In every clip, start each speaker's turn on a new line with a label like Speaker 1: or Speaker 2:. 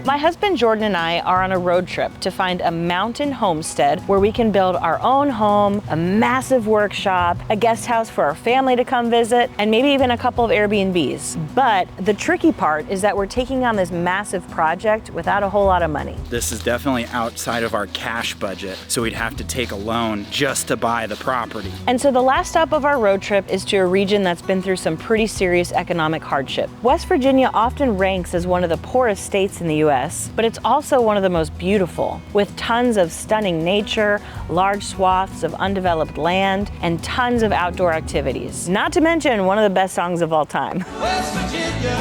Speaker 1: My husband Jordan and I are on a road trip to find a mountain homestead where we can build our own home, a massive workshop, a guest house for our family to come visit, and maybe even a couple of Airbnbs. But the tricky part is that we're taking on this massive project without a whole lot of money.
Speaker 2: This is definitely outside of our cash budget, so we'd have to take a loan just to buy the property.
Speaker 1: And so the last stop of our road trip is to a region that's been through some pretty serious economic hardship. West Virginia often ranks as one of the poorest states in the US, but it's also one of the most beautiful, with tons of stunning nature, large swaths of undeveloped land, and tons of outdoor activities. Not to mention one of the best songs of all time.
Speaker 3: West Virginia,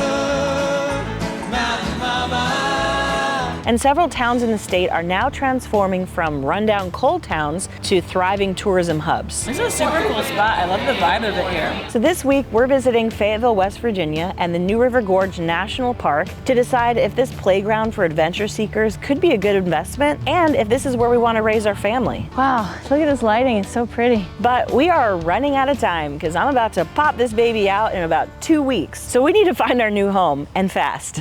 Speaker 3: Mountain Mama.
Speaker 1: And several towns in the state are now transforming from rundown coal towns to thriving tourism hubs.
Speaker 4: This is a super cool spot. I love the vibe of it here.
Speaker 1: So this week we're visiting Fayetteville, West Virginia and the new River Gorge National Park to decide if this playground for adventure seekers could be a good investment and if this is where we want to raise our family.
Speaker 5: Wow, look at this lighting, it's so pretty.
Speaker 1: But we are running out of time because I'm about to pop this baby out in about 2 weeks. So we need to find our new home, and fast.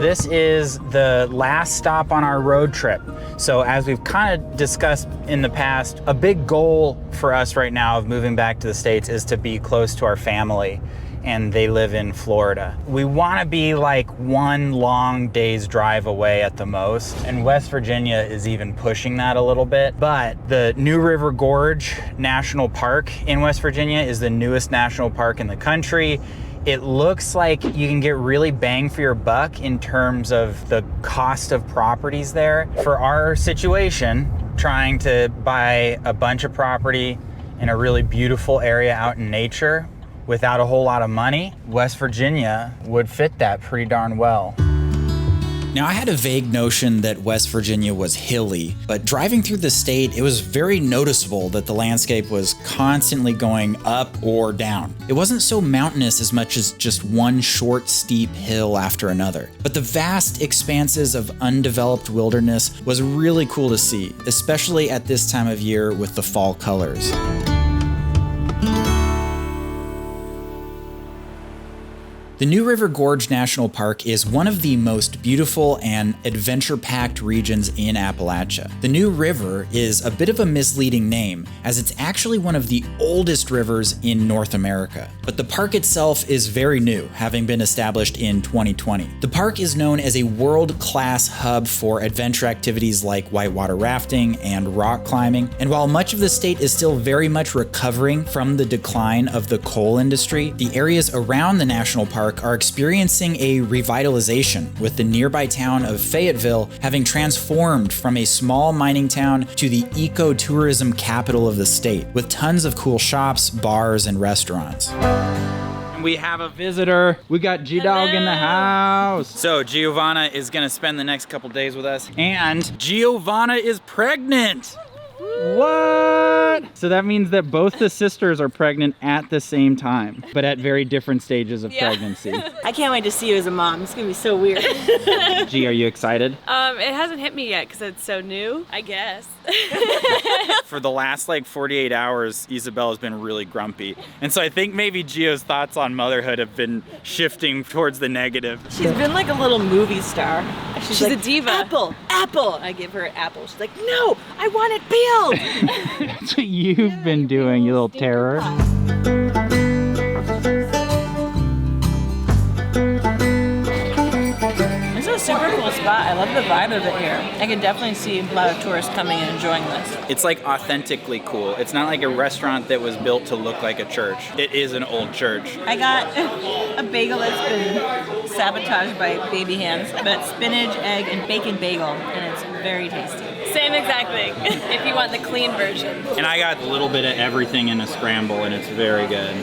Speaker 2: This is the last stop on our road trip. So as we've kind of discussed in the past, a big goal for us right now of moving back to the States is to be close to our family, and they live in Florida. We want to be like one long day's drive away at the most, and West Virginia is even pushing that a little bit. But the new River Gorge National Park in West Virginia is the newest national park in the country. It looks like you can get really bang for your buck in terms of the cost of properties there. For our situation, trying to buy a bunch of property in a really beautiful area out in nature without a whole lot of money, West Virginia would fit that pretty darn well.
Speaker 6: Now, I had a vague notion that West Virginia was hilly, but driving through the state, it was very noticeable that the landscape was constantly going up or down. It wasn't so mountainous as much as just one short, steep hill after another. But the vast expanses of undeveloped wilderness was really cool to see, especially at this time of year with the fall colors. The new River Gorge National Park is one of the most beautiful and adventure-packed regions in Appalachia. The New River is a bit of a misleading name, as it's actually one of the oldest rivers in North America. But the park itself is very new, having been established in 2020. The park is known as a world-class hub for adventure activities like whitewater rafting and rock climbing, and while much of the state is still very much recovering from the decline of the coal industry, the areas around the national park are experiencing a revitalization, with the nearby town of Fayetteville having transformed from a small mining town to the ecotourism capital of the state, with tons of cool shops, bars, and restaurants.
Speaker 2: We have a visitor. We got G-Dog in the house. So Giovanna is gonna spend the next couple days with us, and Giovanna is pregnant. What? So that means that both the sisters are pregnant at the same time, but at very different stages of pregnancy.
Speaker 4: I can't wait to see you as a mom. It's gonna be so weird.
Speaker 2: G, are you excited?
Speaker 7: It hasn't hit me yet because it's so new, I guess.
Speaker 2: For the last like 48 hours, Isabella's been really grumpy. And so I think maybe Gio's thoughts on motherhood have been shifting towards the negative.
Speaker 4: She's been like a little movie star.
Speaker 7: She's
Speaker 4: like,
Speaker 7: a diva.
Speaker 4: Apple, apple. I give her an apple. She's like, no, I want it peeled.
Speaker 2: That's what you've been doing, you little terror.
Speaker 4: This is a super cool spot. I love the vibe of it here. I can definitely see a lot of tourists coming and enjoying this.
Speaker 2: It's like authentically cool. It's not like a restaurant that was built to look like a church. It is an old church.
Speaker 4: I got a bagel that's been sabotaged by baby hands, but it's spinach, egg, and bacon bagel, and it's very tasty.
Speaker 7: Same exact thing, if you want the clean version.
Speaker 2: And I got a little bit of everything in a scramble, and it's very good.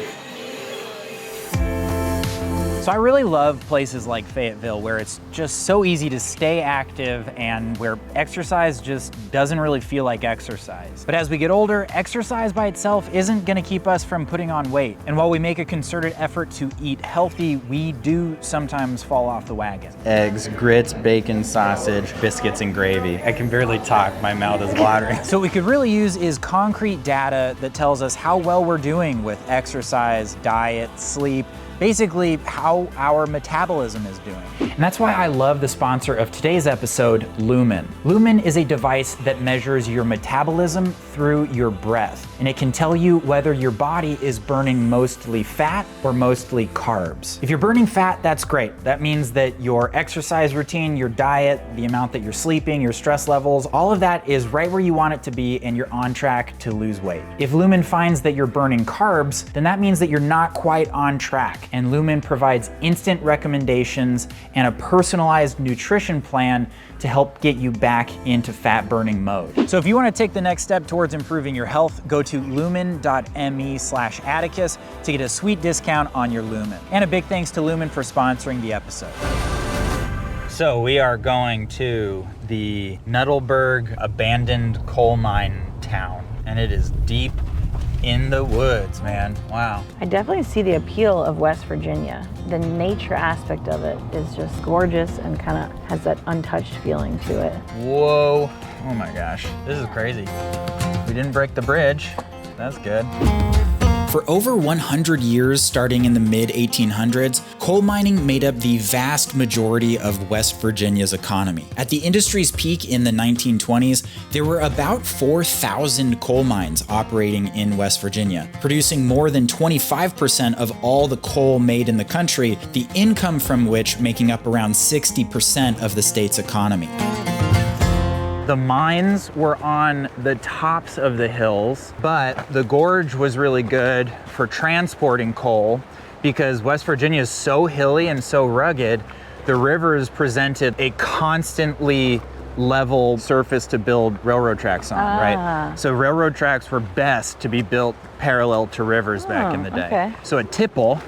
Speaker 2: So I really love places like Fayetteville where it's just so easy to stay active and where exercise just doesn't really feel like exercise. But as we get older, exercise by itself isn't gonna keep us from putting on weight. And while we make a concerted effort to eat healthy, we do sometimes fall off the wagon. Eggs, grits, bacon, sausage, biscuits, and gravy. I can barely talk, my mouth is watering. So what we could really use is concrete data that tells us how well we're doing with exercise, diet, sleep, basically how our metabolism is doing. And that's why I love the sponsor of today's episode, Lumen. Lumen is a device that measures your metabolism through your breath, and it can tell you whether your body is burning mostly fat or mostly carbs. If you're burning fat, that's great. That means that your exercise routine, your diet, the amount that you're sleeping, your stress levels, all of that is right where you want it to be, and you're on track to lose weight. If Lumen finds that you're burning carbs, then that means that you're not quite on track, and Lumen provides instant recommendations and a personalized nutrition plan to help get you back into fat burning mode. So if you want to take the next step towards improving your health, go to lumen.me/Atticus to get a sweet discount on your Lumen. And a big thanks to Lumen for sponsoring the episode. So we are going to the Nuttleberg abandoned coal mine town, and it is deep in the woods, man. Wow.
Speaker 1: I definitely see the appeal of West Virginia. The nature aspect of it is just gorgeous and kind of has that untouched feeling to it.
Speaker 2: Whoa. Oh my gosh. This is crazy. We didn't break the bridge. That's good.
Speaker 6: For over 100 years, starting in the mid-1800s, coal mining made up the vast majority of West Virginia's economy. At the industry's peak in the 1920s, there were about 4,000 coal mines operating in West Virginia, producing more than 25% of all the coal made in the country, the income from which making up around 60% of the state's economy.
Speaker 2: The mines were on the tops of the hills, but the gorge was really good for transporting coal because West Virginia is so hilly and so rugged. The rivers presented a constantly level surface to build railroad tracks on, right? So railroad tracks were best to be built parallel to rivers back in the day.
Speaker 1: Okay.
Speaker 2: So a tipple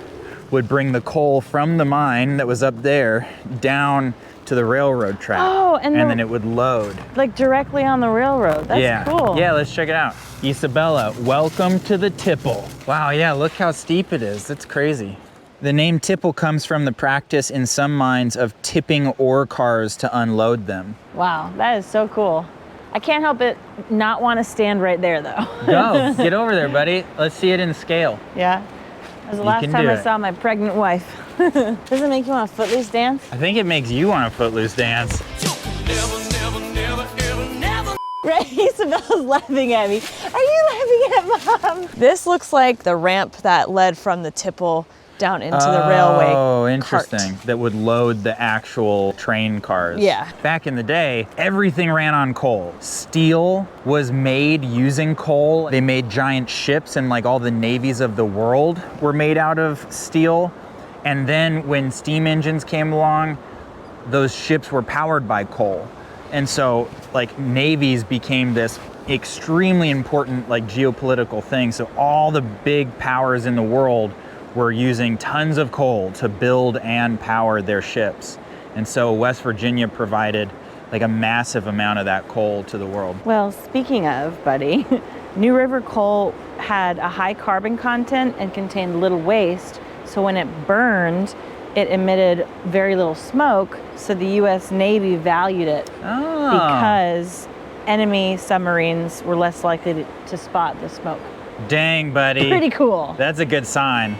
Speaker 2: would bring the coal from the mine that was up there down to the railroad track.
Speaker 1: Oh, and
Speaker 2: then it would load.
Speaker 1: Like directly on the railroad. That's cool.
Speaker 2: Yeah, let's check it out. Isabella, welcome to the tipple. Wow, yeah, look how steep it is. That's crazy. The name tipple comes from the practice in some mines of tipping ore cars to unload them.
Speaker 1: Wow, that is so cool. I can't help it not want to stand right there though.
Speaker 2: Go, get over there, buddy. Let's see it in scale.
Speaker 1: Yeah. That was the last time I saw my pregnant wife. Does it make you want a footloose dance?
Speaker 2: I think it makes you want a footloose dance.
Speaker 1: Right, Isabella's laughing at me. Are you laughing at Mom? This looks like the ramp that led from the tipple down into the railway.
Speaker 2: Oh, interesting.
Speaker 1: Cart.
Speaker 2: That would load the actual train cars.
Speaker 1: Yeah.
Speaker 2: Back in the day, everything ran on coal. Steel was made using coal. They made giant ships, and like all the navies of the world were made out of steel. And then when steam engines came along, those ships were powered by coal. And so like navies became this extremely important like geopolitical thing. So all the big powers in the world were using tons of coal to build and power their ships. And so West Virginia provided like a massive amount of that coal to the world.
Speaker 1: Well, speaking of, buddy, New River coal had a high carbon content and contained little waste. So when it burned, it emitted very little smoke. So the US Navy valued it because enemy submarines were less likely to spot the smoke.
Speaker 2: Dang, buddy.
Speaker 1: Pretty cool.
Speaker 2: That's a good sign.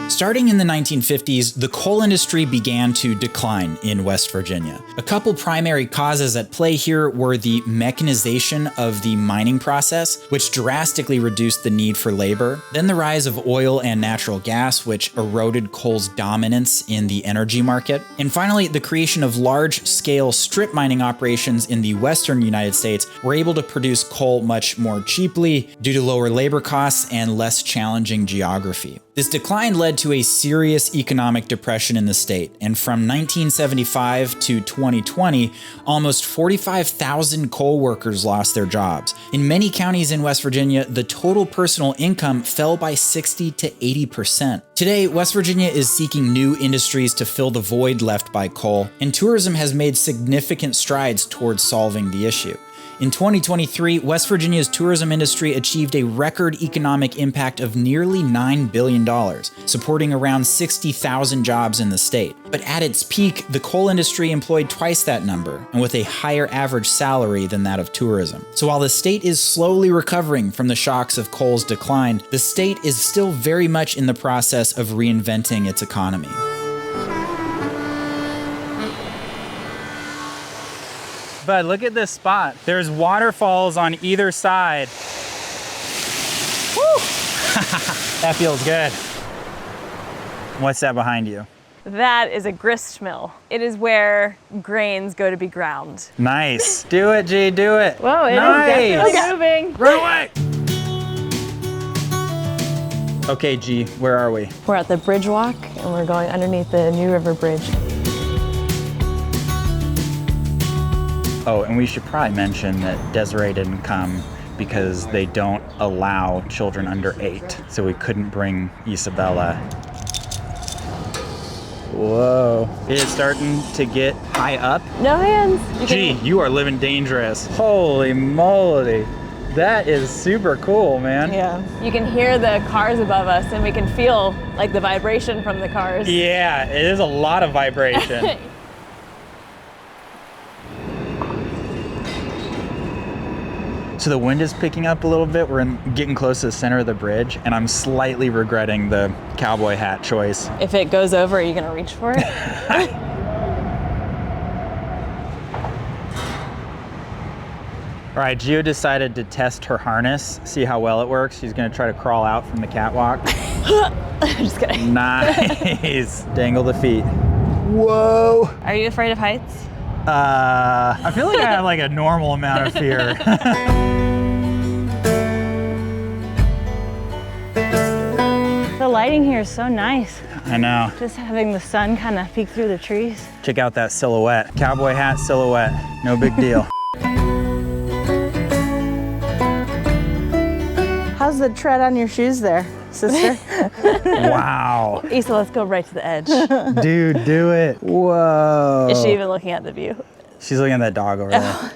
Speaker 6: Starting in the 1950s, the coal industry began to decline in West Virginia. A couple primary causes at play here were the mechanization of the mining process, which drastically reduced the need for labor, then the rise of oil and natural gas, which eroded coal's dominance in the energy market, and finally, the creation of large-scale strip mining operations in the western United States were able to produce coal much more cheaply due to lower labor costs and less challenging geography. This decline led to a serious economic depression in the state, and from 1975 to 2020, almost 45,000 coal workers lost their jobs. In many counties in West Virginia, the total personal income fell by 60 to 80%. Today, West Virginia is seeking new industries to fill the void left by coal, and tourism has made significant strides towards solving the issue. In 2023, West Virginia's tourism industry achieved a record economic impact of nearly $9 billion, supporting around 60,000 jobs in the state. But at its peak, the coal industry employed twice that number, and with a higher average salary than that of tourism. So while the state is slowly recovering from the shocks of coal's decline, the state is still very much in the process of reinventing its economy.
Speaker 2: Bud, look at this spot. There's waterfalls on either side. Woo! That feels good. What's that behind you?
Speaker 7: That is a grist mill. It is where grains go to be ground.
Speaker 2: Nice. Do it, G, do it.
Speaker 5: Whoa, it is
Speaker 2: Nice.
Speaker 5: definitely moving.
Speaker 2: Run away. Okay, G, where are we?
Speaker 7: We're at the bridge walk and we're going underneath the New River Bridge.
Speaker 2: Oh, and we should probably mention that Desiree didn't come because they don't allow children under 8. So we couldn't bring Isabella. Whoa. It is starting to get high up.
Speaker 7: No hands.
Speaker 2: Gee, you are living dangerous. Holy moly. That is super cool, man.
Speaker 7: Yeah. You can hear the cars above us and we can feel like the vibration from the cars.
Speaker 2: Yeah, it is a lot of vibration. So the wind is picking up a little bit. We're getting close to the center of the bridge, and I'm slightly regretting the cowboy hat choice.
Speaker 7: If it goes over, are you gonna reach for it?
Speaker 2: All right, Gio decided to test her harness, see how well it works. She's gonna try to crawl out from the catwalk.
Speaker 7: I'm just kidding.
Speaker 2: Nice. Dangle the feet. Whoa.
Speaker 7: Are you afraid of heights?
Speaker 2: I feel like I have like a normal amount of fear.
Speaker 5: The lighting here is so nice.
Speaker 2: I know.
Speaker 5: Just having the sun kind of peek through the trees.
Speaker 2: Check out that silhouette. Cowboy hat silhouette. No big deal.
Speaker 1: How's the tread on your shoes there, sister?
Speaker 2: Wow.
Speaker 7: Issa, let's go right to the edge.
Speaker 2: Dude, do it. Whoa.
Speaker 7: Is she even looking at the view?
Speaker 2: She's looking at that dog over there.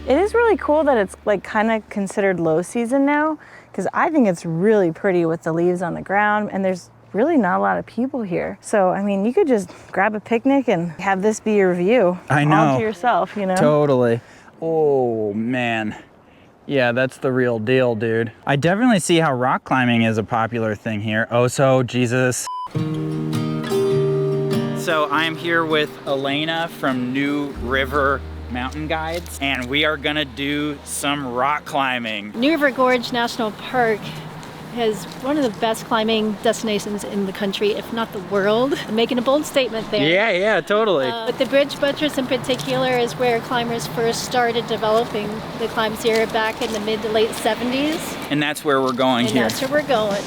Speaker 1: It is really cool that it's like kind of considered low season now, because I think it's really pretty with the leaves on the ground, and there's really not a lot of people here. So, I mean, you could just grab a picnic and have this be your view.
Speaker 2: I know.
Speaker 1: All to yourself, you know?
Speaker 2: Totally. Oh, man. Yeah, that's the real deal, dude. I definitely see how rock climbing is a popular thing here. Oh, so Jesus. So I'm here with Elena from New River Mountain Guides, and we are gonna do some rock climbing.
Speaker 8: New River Gorge National Park has one of the best climbing destinations in the country, if not the world. I'm making a bold statement there.
Speaker 2: Yeah, totally.
Speaker 8: But the bridge buttress in particular is where climbers first started developing the climbs here back in the mid to late 70s.
Speaker 2: And that's where we're going
Speaker 8: And
Speaker 2: here.
Speaker 8: that's where we're going.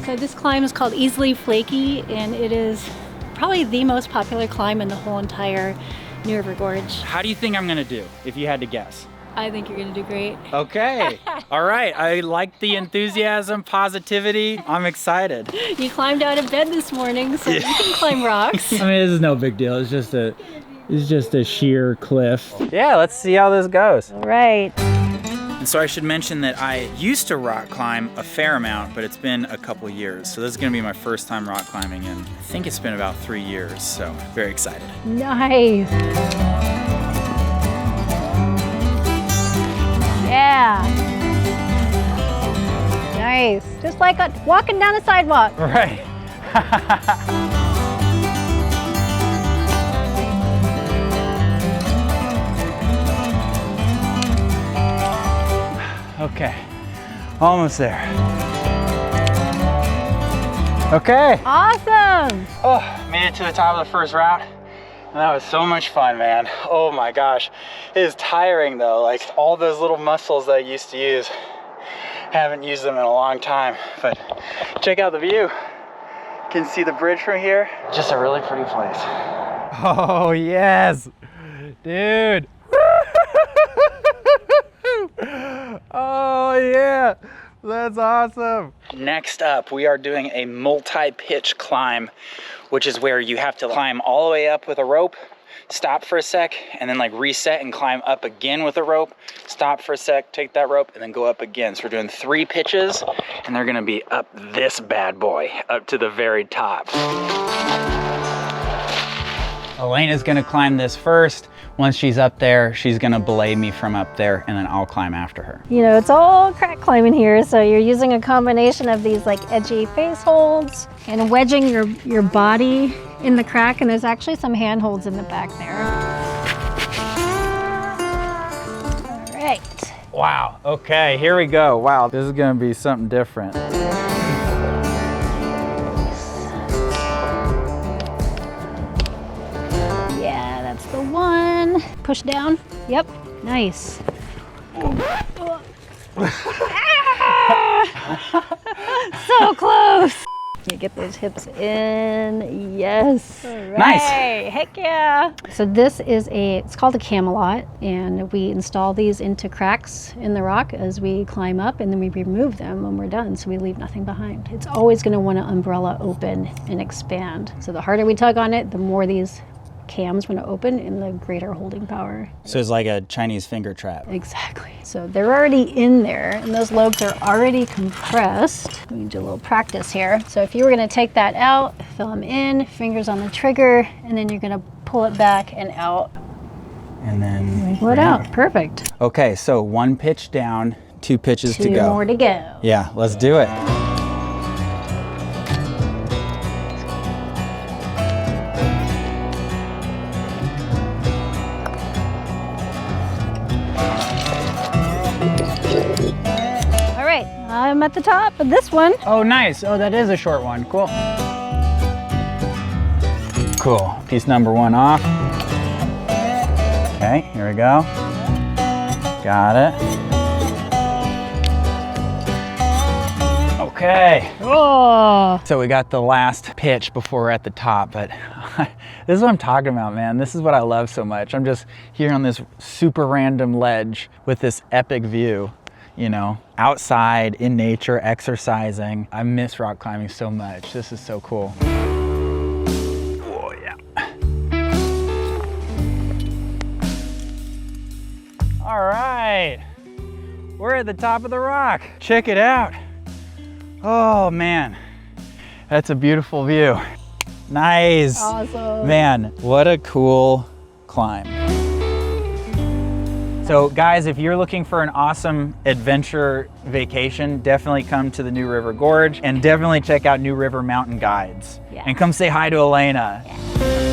Speaker 8: So this climb is called Easily Flaky, and it is probably the most popular climb in the whole entire New River Gorge.
Speaker 2: How do you think I'm gonna do, if you had to guess?
Speaker 8: I think you're gonna do great.
Speaker 2: Okay. All right. I like the enthusiasm, positivity. I'm excited.
Speaker 8: You climbed out of bed this morning, so you can climb rocks.
Speaker 2: I mean, this is no big deal. It's just a sheer cliff. Yeah, let's see how this goes.
Speaker 5: All right.
Speaker 2: And so I should mention that I used to rock climb a fair amount, but it's been a couple years. So this is gonna be my first time rock climbing in, I think it's been about 3 years. So very excited.
Speaker 5: Nice. Yeah. Nice. Just like walking down a sidewalk.
Speaker 2: Right. Okay, almost there. Okay.
Speaker 5: Awesome.
Speaker 2: Oh, made it to the top of the first route. And that was so much fun, man. Oh my gosh. It is tiring though. Like all those little muscles that I used to use, haven't used them in a long time. But check out the view. You can see the bridge from here. Just a really pretty place. Oh yes, dude. Oh yeah, that's awesome. Next up, we are doing a multi-pitch climb, which is where you have to climb all the way up with a rope, stop for a sec, and then like reset and climb up again with a rope, stop for a sec, take that rope, and then go up again. So we're doing 3 pitches, and they're gonna be up this bad boy, up to the very top. Elena's gonna climb this first. Once she's up there, she's gonna belay me from up there, and then I'll climb after her.
Speaker 8: You know, it's all crack climbing here, so you're using a combination of these like edgy face holds and wedging your body in the crack, and there's actually some hand holds in the back there. All right.
Speaker 2: Wow, okay, here we go. Wow, this is gonna be something different.
Speaker 8: Yeah, that's the one. Push down. Yep, nice. So close. You get those hips in, yes. Right.
Speaker 2: Nice.
Speaker 8: Heck yeah. So this is it's called a camelot, and we install these into cracks in the rock as we climb up, and then we remove them when we're done, so we leave nothing behind. It's always gonna want to umbrella open and expand. So the harder we tug on it, the more these cams want to open and the greater holding power.
Speaker 2: So it's like a Chinese finger trap.
Speaker 8: Exactly. So they're already in there and those lugs are already compressed. Let me do a little practice here. So if you were going to take that out, fill them in, fingers on the trigger, and then you're going to pull it back and out.
Speaker 2: And then
Speaker 8: Pull it out. Perfect.
Speaker 2: Okay, so 1 pitch down, 2 pitches to
Speaker 8: 2
Speaker 2: go.
Speaker 8: more to go.
Speaker 2: Yeah, let's do it.
Speaker 8: I'm at the top of this one.
Speaker 2: Oh, nice. Oh, that is a short one. Cool. Cool. Piece number 1 off. Okay, here we go. Got it. Okay.
Speaker 8: Oh.
Speaker 2: So we got the last pitch before we're at the top, but this is what I'm talking about, man. This is what I love so much. I'm just here on this super random ledge with this epic view. You know, outside in nature, exercising. I miss rock climbing so much. This is so cool. Oh, yeah. All right, we're at the top of the rock. Check it out. Oh man, that's a beautiful view. Nice.
Speaker 8: Awesome.
Speaker 2: Man, what a cool climb. So guys, if you're looking for an awesome adventure vacation, definitely come to the New River Gorge and definitely check out New River Mountain Guides.
Speaker 8: Yeah.
Speaker 2: And come say hi to Elena.
Speaker 8: Yeah.